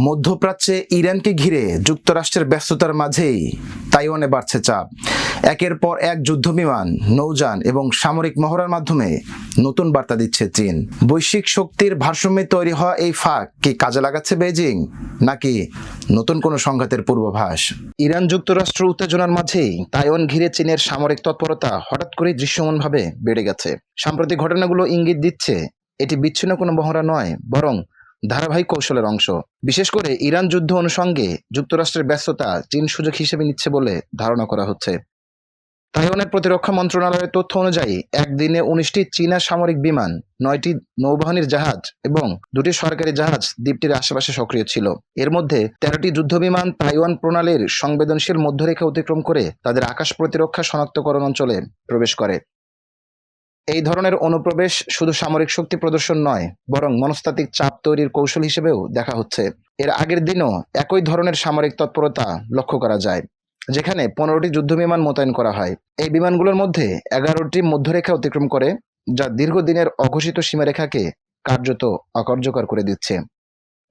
মধ্যপ্রাচ্যে ইরানকে ঘিরে যুক্তরাষ্ট্রের ব্যস্ততার মাঝেই তাইওয়ানে বাড়ছে চাপ। একের পর এক যুদ্ধবিমান, নৌযান এবং সামরিক মহড়ার মাধ্যমে নতুন বার্তা দিচ্ছে চীন। বৈশ্বিক শক্তির ভারসাম্যে তৈরি হওয়া এই ফাঁক কি কাজে লাগাচ্ছে বেইজিং, নাকি নতুন কোনো সংঘাতের পূর্বাভাস? ইরান যুক্তরাষ্ট্র উত্তেজনার মাঝেই তাইওয়ান ঘিরে চীনের সামরিক তৎপরতা হঠাৎ করেই দৃশ্যমানভাবে বেড়ে গেছে। সাম্প্রতিক ঘটনাগুলো ইঙ্গিত দিচ্ছে এটি বিচ্ছিন্ন কোনো মহড়া নয়, বরং ধারাবাহিক কৌশলের অংশ। বিশেষ করে ইরান যুদ্ধ অনুষঙ্গে যুক্তরাষ্ট্রের ব্যস্ততা চীন সুযোগ হিসেবে নিচ্ছে বলে ধারণা করা হচ্ছে। তাইওয়ানের প্রতিরক্ষা মন্ত্রণালয়ের তথ্য অনুযায়ী একদিনে 19টি চীনা সামরিক বিমান, 9টি নৌবাহিনীর জাহাজ এবং 2টি সরকারি জাহাজ দ্বীপটির আশেপাশে সক্রিয় ছিল। এর মধ্যে 13টি যুদ্ধবিমান তাইওয়ান প্রণালীর সংবেদনশীল মধ্যরেখা অতিক্রম করে তাদের আকাশ প্রতিরক্ষা শনাক্তকরণ অঞ্চলে প্রবেশ করে। এই ধরনের অনুপ্রবেশ শুধু সামরিক শক্তি প্রদর্শন নয়, বরং মনস্তাত্ত্বিক চাপ তৈরির কৌশল হিসেবেও দেখা হচ্ছে। এর আগের দিনও একই ধরনের সামরিক তৎপরতা লক্ষ্য করা যায়, যেখানে 15টি যুদ্ধবিমান মোতায়েন করা হয়। এই বিমানগুলোর মধ্যে 11টি মধ্যরেখা অতিক্রম করে, যা দীর্ঘদিনের অঘোষিত সীমারেখাকে কার্যত অকার্যকর করে দিচ্ছে।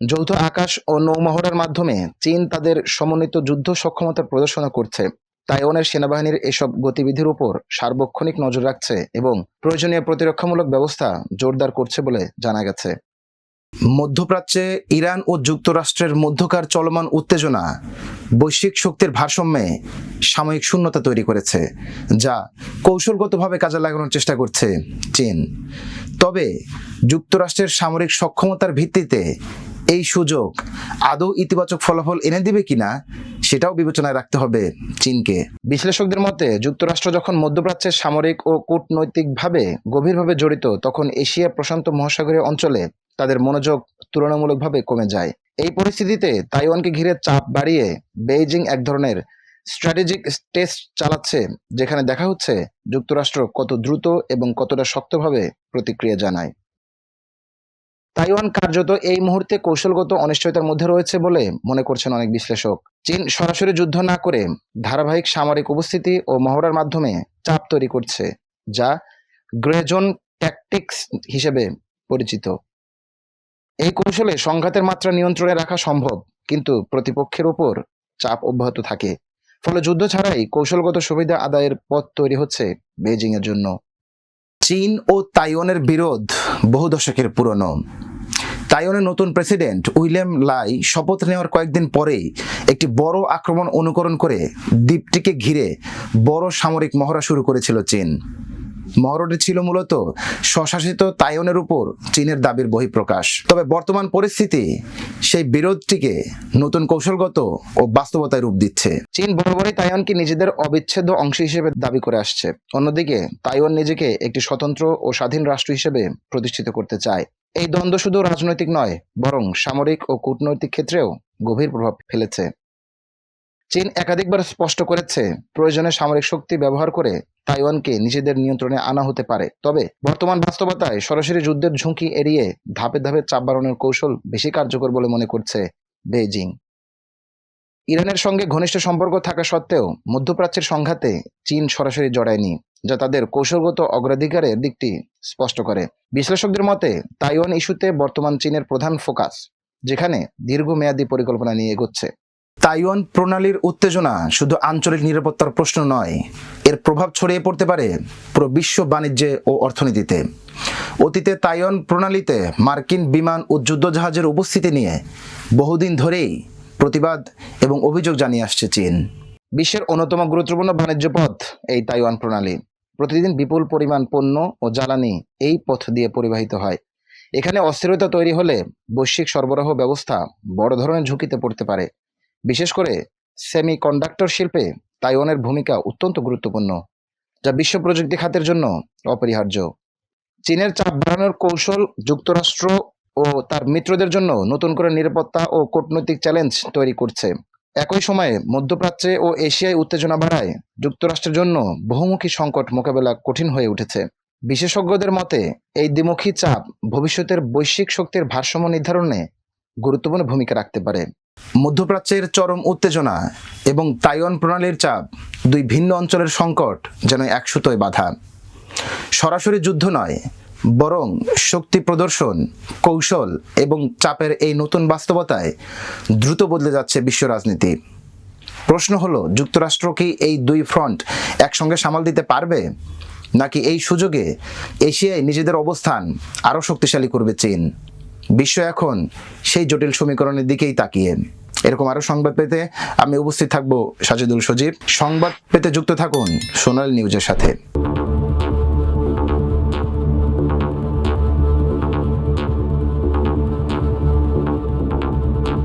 যৌথ আকাশ ও নৌ মহড়ার মাধ্যমে চীন তাদের সমন্বিত যুদ্ধ সক্ষমতার প্রদর্শন করছে। তাইওয়ানের সেনাবাহিনীর এসব গতিবিধির উপর সার্বক্ষণিক নজর রাখছে এবং প্রয়োজনীয় প্রতিরক্ষামূলক ব্যবস্থা জোরদার করছে বলে জানা গেছে। মধ্যপ্রাচ্যে ইরান ও যুক্তরাষ্ট্রের মধ্যকার চলমান উত্তেজনা বৈশ্বিক শক্তির ভারসাম্যে সাময়িক শূন্যতা তৈরি করেছে, যা কৌশলগতভাবে কাজে লাগানোর চেষ্টা করছে চীন। তবে যুক্তরাষ্ট্রের সামরিক সক্ষমতার ভিত্তিতে এই সুযোগ আদৌ ইতিবাচক ফলাফল এনে দিবে কিনা সেটাও বিবেচনায় রাখতে হবে চীনকে। বিশ্লেষকদের মতে, যুক্তরাষ্ট্র যখন মধ্যপ্রাচ্যের সামরিক ও কূটনৈতিকভাবে গভীরভাবে জড়িত, তখন এশিয়া প্রশান্ত মহাসাগরীয় অঞ্চলে তাদের মনোযোগ তুলনামূলকভাবে কমে যায়। এই পরিস্থিতিতে তাইওয়ানকে ঘিরে চাপ বাড়িয়ে বেইজিং এক ধরনের স্ট্র্যাটেজিক টেস্ট চালাচ্ছে, যেখানে দেখা হচ্ছে যুক্তরাষ্ট্র কত দ্রুত এবং কতটা শক্তভাবে প্রতিক্রিয়া জানায়। তাইওয়ান কার্যত এই মুহূর্তে কৌশলগত অনিশ্চয়তার মধ্যে রয়েছে বলে মনে করছেন অনেক বিশ্লেষক। চীন সরাসরি যুদ্ধ না করে ধারাবাহিক সামরিক উপস্থিতি ও মহড়ার মাধ্যমে চাপ তৈরি করছে, যা গ্রে জোন ট্যাকটিক্স হিসেবে পরিচিত। এই কৌশলে সংঘাতের মাত্রা নিয়ন্ত্রণে রাখা সম্ভব, কিন্তু প্রতিপক্ষের উপর চাপ অব্যাহত থাকে। ফলে যুদ্ধ ছাড়াই কৌশলগত সুবিধা আদায়ের পথ তৈরি হচ্ছে বেইজিং এর জন্য। চীন ও তাইওয়ানের বিরোধ বহু দশকের পুরনো। তাইওয়ানের নতুন প্রেসিডেন্ট উইলিয়াম লাই শপথ নেওয়ার কয়েকদিন পরেই একটি বড় আক্রমণ অনুকরণ করে দ্বীপটিকে ঘিরে বড় সামরিক মহড়া শুরু করেছিল চীন। মহড়াটি ছিল মূলত স্বশাসিত তাইওয়ানের উপর চীনের দাবির বহিঃপ্রকাশ। তবে বর্তমান পরিস্থিতি সেই বিরোধটিকে নতুন কৌশলগত ও বাস্তবতায় রূপ দিচ্ছে। চীন বরাবরই তাইওয়ানকে নিজেদের অবিচ্ছেদ্য অংশ হিসেবে দাবি করে আসছে। অন্যদিকে তাইওয়ান নিজেকে একটি স্বতন্ত্র ও স্বাধীন রাষ্ট্র হিসেবে প্রতিষ্ঠিত করতে চায়। এই দ্বন্দ্ব শুধু রাজনৈতিক নয়, বরং সামরিক ও কূটনৈতিক ক্ষেত্রেও গভীর প্রভাব ফেলেছে। চীন একাধিকবার স্পষ্ট করেছে, প্রয়োজনে সামরিক শক্তি ব্যবহার করে তাইওয়ানকে নিজেদের নিয়ন্ত্রণে আনা হতে পারে। তবে বর্তমান বাস্তবতায় সরাসরি যুদ্ধের ঝুঁকি এড়িয়ে ধাপে ধাপে চাপ বাড়ানোর কৌশল বেশি কার্যকর বলে মনে করছে বেইজিং। ইরানের সঙ্গে ঘনিষ্ঠ সম্পর্ক থাকা সত্ত্বেও মধ্যপ্রাচ্যের সংঘাতে চীন সরাসরি জড়ায়নি, যা তাদের কৌশলগত অগ্রাধিকারের দিকটি স্পষ্ট করে। বিশ্লেষকদের মতে, তাইওয়ান ইস্যুতে বর্তমান চীনের প্রধান ফোকাস, যেখানে দীর্ঘমেয়াদী পরিকল্পনা নিয়ে এগোচ্ছে। তাইওয়ান প্রণালীর উত্তেজনা শুধু আঞ্চলিক নিরাপত্তার প্রশ্ন নয়, এর প্রভাব ছড়িয়ে পড়তে পারে পুরো বিশ্ব বাণিজ্যে ও অর্থনীতিতে। অতীতে তাইওয়ান প্রণালীতে মার্কিন বিমান ও যুদ্ধজাহাজের উপস্থিতি নিয়ে বহুদিন ধরেই প্রতিবাদ এবং অভিযোগ জানিয়ে আসছে চীন। বিশ্বের অন্যতম গুরুত্বপূর্ণ বাণিজ্য পথ এই তাইওয়ান প্রণালী। প্রতিদিন বিপুল পরিমাণ পণ্য ও জ্বালানি এই পথ দিয়ে পরিবাহিত হয়। এখানে অস্থিরতা তৈরি হলে বৈশ্বিক সরবরাহ ব্যবস্থা বড় ধরনের ঝুঁকিতে পড়তে পারে। বিশেষ করে সেমিকন্ডাক্টর শিল্পে তাইওয়ানের ভূমিকা অত্যন্ত গুরুত্বপূর্ণ, যা বিশ্ব প্রযুক্তি খাতের জন্য অপরিহার্য। চীনের চাপ বাড়ানোর কৌশল যুক্তরাষ্ট্র ও তার মিত্রদের জন্য নতুন করে নিরাপত্তা ও কূটনৈতিক চ্যালেঞ্জ তৈরি করছে। একই সময়ে মধ্যপ্রাচ্যে ও এশিয়ায় উত্তেজনা বাড়ায় যুক্তরাষ্ট্রের জন্য বহুমুখী সংকট মোকাবেলা কঠিন হয়ে উঠেছে। বিশেষজ্ঞদের মতে, এই দ্বিমুখী চাপ ভবিষ্যতের বৈশ্বিক শক্তির ভারসাম্য নির্ধারণে গুরুত্বপূর্ণ ভূমিকা রাখতে পারে। মধ্যপ্রাচ্যের চরম উত্তেজনা এবং তাইওয়ান প্রণালীর চাপ, দুই ভিন্ন অঞ্চলের সংকট যেন এক সুতোয় বাঁধা। সরাসরি যুদ্ধ নয়, বরং শক্তি প্রদর্শন, কৌশল এবং চাপের এই নতুন বাস্তবতায় দ্রুত বদলে যাচ্ছে বিশ্ব রাজনীতি। প্রশ্ন হলো, যুক্তরাষ্ট্র কি এই দুই ফ্রন্ট একসঙ্গে সামাল দিতে পারবে, নাকি এই সুযোগে এশিয়ায় নিজেদের অবস্থান আরও শক্তিশালী করবে চীন? বিশ্ব এখন সেই জটিল সমীকরণের দিকেই তাকিয়ে। এরকম আরও সংবাদ পেতে আমি উপস্থিত থাকবো সাজিদুল সজীব। সংবাদ পেতে যুক্ত থাকুন সোনালী নিউজের সাথে।